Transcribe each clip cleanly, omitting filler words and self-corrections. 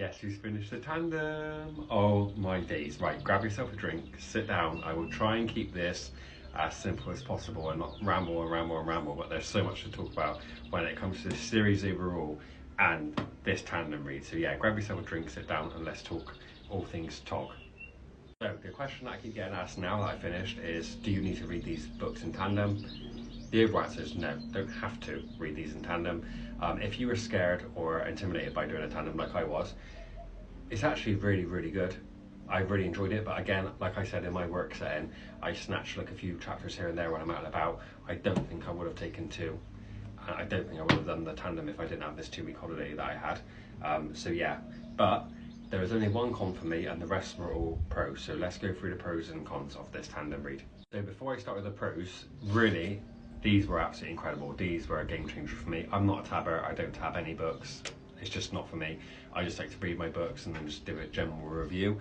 Yes, who's finished the Tandem? Oh my days. Right, grab yourself a drink, sit down. I will try and keep this as simple as possible and not ramble and ramble and ramble, but there's so much to talk about when it comes to the series overall and this Tandem read. So yeah, grab yourself a drink, sit down, and let's talk all things Tog. So the question that I keep getting asked now that I finished is, do you need to read these books in tandem? The overall answer is no, don't have to read these in tandem. If you were scared or intimidated by doing a tandem like I was, it's actually really, really good. I really enjoyed it, but again, like I said, in my work setting, I snatched like a few chapters here and there when I'm out and about. I don't think I would have taken two. I don't think I would have done the tandem if I didn't have this 2-week holiday that I had. So yeah, but there was only one con for me and the rest were all pros. So let's go through the pros and cons of this tandem read. So before I start with the pros, really, these were absolutely incredible. These were a game changer for me. I'm not a tabber, I don't tab any books. It's just not for me. I just like to read my books and then just do a general review.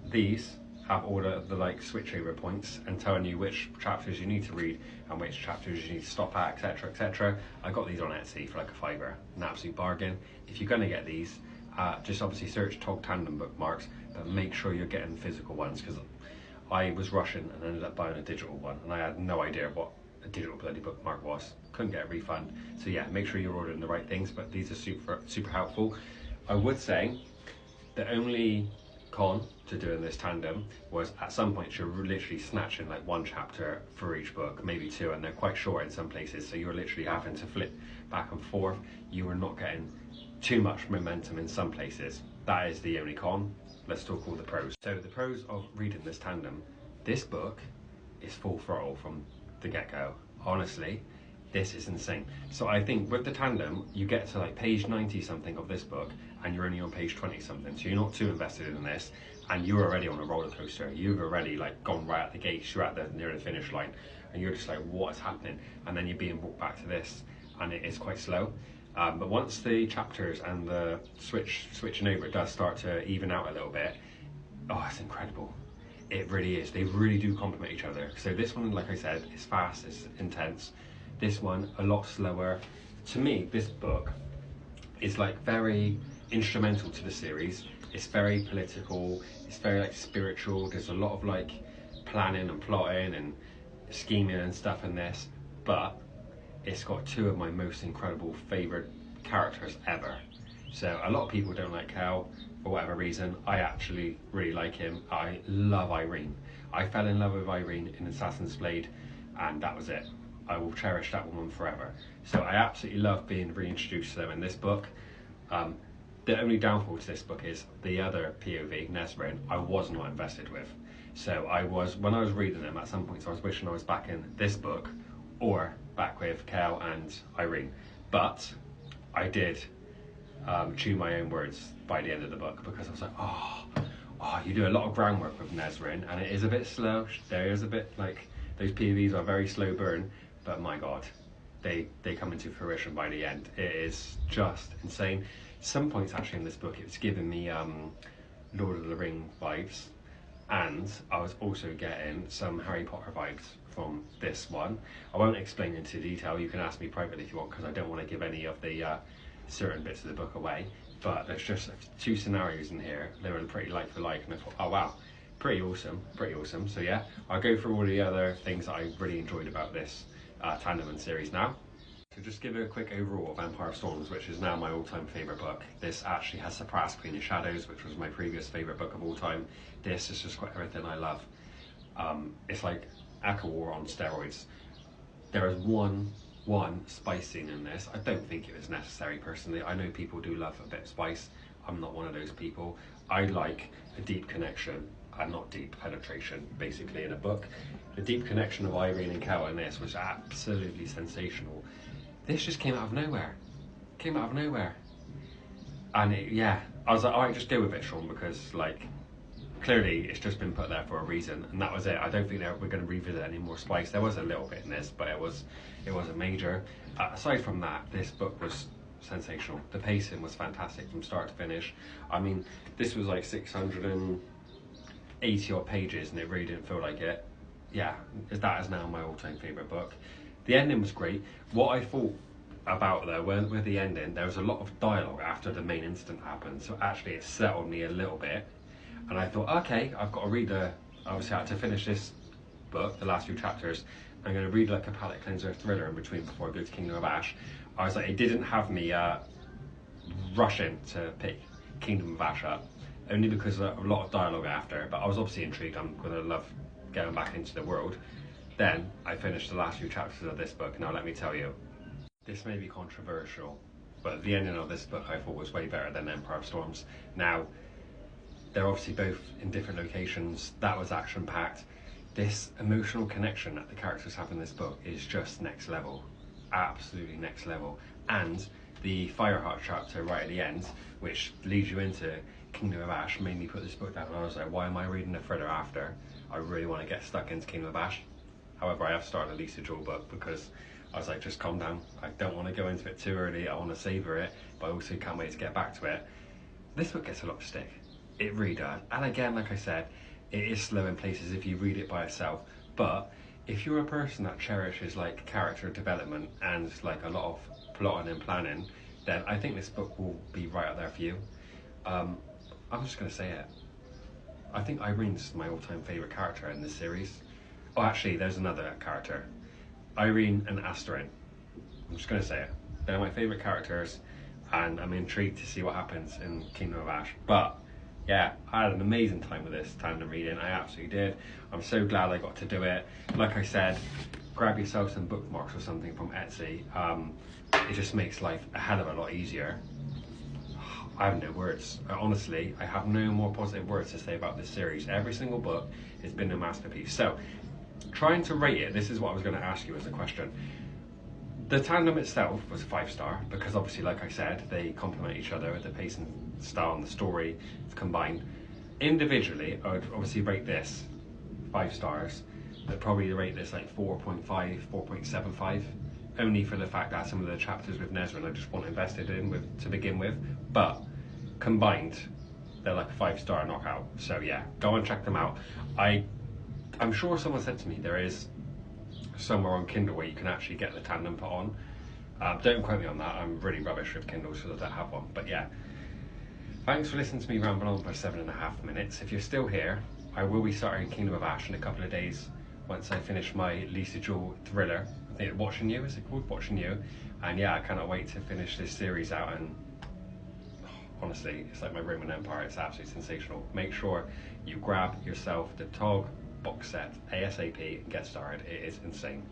These have all the like switch over points and telling you which chapters you need to read and which chapters you need to stop at, etc, etc. I got these on Etsy for like a £5, an absolute bargain. If you're gonna get these, just obviously search Tog Tandem bookmarks, but make sure you're getting physical ones, because I was rushing and ended up buying a digital one and I had no idea what a digital bloody bookmark was. Couldn't get a refund. So yeah, make sure you're ordering the right things, but these are super helpful. I would say the only con to doing this tandem was at some point you're literally snatching like one chapter for each book, maybe two, and they're quite short in some places, so you're literally having to flip back and forth. You are not getting too much momentum in some places. That is the only con. Let's talk all the pros. So the pros of reading this tandem: this book is full throttle from the get-go. Honestly, this is insane. So I think with the tandem, you get to like page 90 something of this book and you're only on page 20 something, so you're not too invested in this and you're already on a roller coaster. You've already like gone right at the gates, you're at the near the finish line and you're just like, what is happening? And then you're being brought back to this and it is quite slow. But once the chapters and the switching over does start to even out a little bit, oh, it's incredible. It really is. They really do complement each other. So this one, like I said, is fast, it's intense. This one, a lot slower. To me, this book is like very instrumental to the series. It's very political, it's very like spiritual. There's a lot of like planning and plotting and scheming and stuff in this, but it's got two of my most incredible favourite characters ever. So a lot of people don't like Cal for whatever reason. I actually really like him. I love Irene. I fell in love with Irene in Assassin's Blade and that was it. I will cherish that woman forever. So I absolutely love being reintroduced to them in this book. The only downfall to this book is the other POV, Nesrin, I was not invested with. So when I was reading them, at some points I was wishing I was back in this book or back with Kel and Irene. But I did chew my own words by the end of the book, because I was like, oh, you do a lot of groundwork with Nesrin and it is a bit slow. There is a bit like, those POVs are very slow burn, but my god, they come into fruition by the end. It is just insane. Some points actually in this book, it was giving me Lord of the Ring vibes, and I was also getting some Harry Potter vibes from this one. I won't explain into detail, you can ask me privately if you want, because I don't want to give any of the certain bits of the book away, but there's just two scenarios in here. They were pretty like for like, and I thought, oh wow, pretty awesome. So yeah, I'll go through all the other things that I really enjoyed about this tandem and series now. So just give a quick overall of Empire of Storms, which is now my all-time favourite book. This actually has surpassed Queen of Shadows, which was my previous favourite book of all time. This is just got everything I love. It's like Aka War on steroids. There is one spice scene in this. I don't think it was necessary personally. I know people do love a bit of spice. I'm not one of those people. I like a deep connection and not deep penetration, basically, in a book. The deep connection of Irene and Kel in this was absolutely sensational. This just came out of nowhere. And yeah, I was like, alright, just deal with it, Sean, because like, clearly it's just been put there for a reason, and that was it. I don't think that we're going to revisit any more spice. There was a little bit in this, but it wasn't major. Aside from that, this book was sensational. The pacing was fantastic from start to finish. I mean, this was like 680 odd pages and it really didn't feel like it. Yeah, that is now my all-time favourite book. The ending was great. What I thought about though, with the ending, there was a lot of dialogue after the main incident happened, so actually it settled me a little bit, and I thought, okay, I've got to read obviously I had to finish this book, the last few chapters. I'm going to read like a palate cleanser thriller in between before I go to Kingdom of Ash. I was like, it didn't have me rushing to pick Kingdom of Ash up, only because of a lot of dialogue after, but I was obviously intrigued. I'm going to love getting back into the world. Then I finished the last few chapters of this book. Now let me tell you, this may be controversial, but the ending of this book I thought was way better than Empire of Storms. Now, they're obviously both in different locations. That was action packed. This emotional connection that the characters have in this book is just next level. Absolutely next level. And the Fireheart chapter right at the end, which leads you into Kingdom of Ash, made me put this book down, and I was like, why am I reading a thriller after? I really want to get stuck into Kingdom of Ash. However, I have started a Lisa Joel book because I was like, just calm down. I don't want to go into it too early. I want to savour it, but I also can't wait to get back to it. This book gets a lot of stick. It really does. And again, like I said, it is slow in places if you read it by itself. But if you're a person that cherishes like character development and like a lot of plotting and planning, then I think this book will be right up there for you. I'm just going to say it. I think Irene's my all-time favourite character in this series. Oh, actually, there's another character. Irene and Asterin. I'm just going to say it. They're my favourite characters, and I'm intrigued to see what happens in Kingdom of Ash. But yeah, I had an amazing time with this tandem reading. I absolutely did. I'm so glad I got to do it. Like I said, grab yourself some bookmarks or something from Etsy. It just makes life a hell of a lot easier. I have no words. Honestly, I have no more positive words to say about this series. Every single book has been a masterpiece. So, trying to rate it, this is what I was going to ask you as a question. The tandem itself was 5-star because obviously, like I said, they complement each other with the pace and style and the story combined. Individually, I would obviously rate this 5 stars, but probably rate this like 4.5, 4.75, only for the fact that some of the chapters with Nezrin I just wasn't invested in to begin with, but combined, they're like a 5-star knockout. So yeah, go and check them out. I'm sure someone said to me there is somewhere on Kindle where you can actually get the tandem put on. Don't quote me on that. I'm really rubbish with Kindle, so I don't have one. But yeah, thanks for listening to me ramble on for 7.5 minutes. If you're still here, I will be starting Kingdom of Ash in a couple of days once I finish my Lisa Joel thriller. I think Watching You, is it called? Watching You. And yeah, I cannot wait to finish this series out, and honestly, it's like my Roman Empire. It's absolutely sensational. Make sure you grab yourself the TOG box set ASAP and get started. It is insane.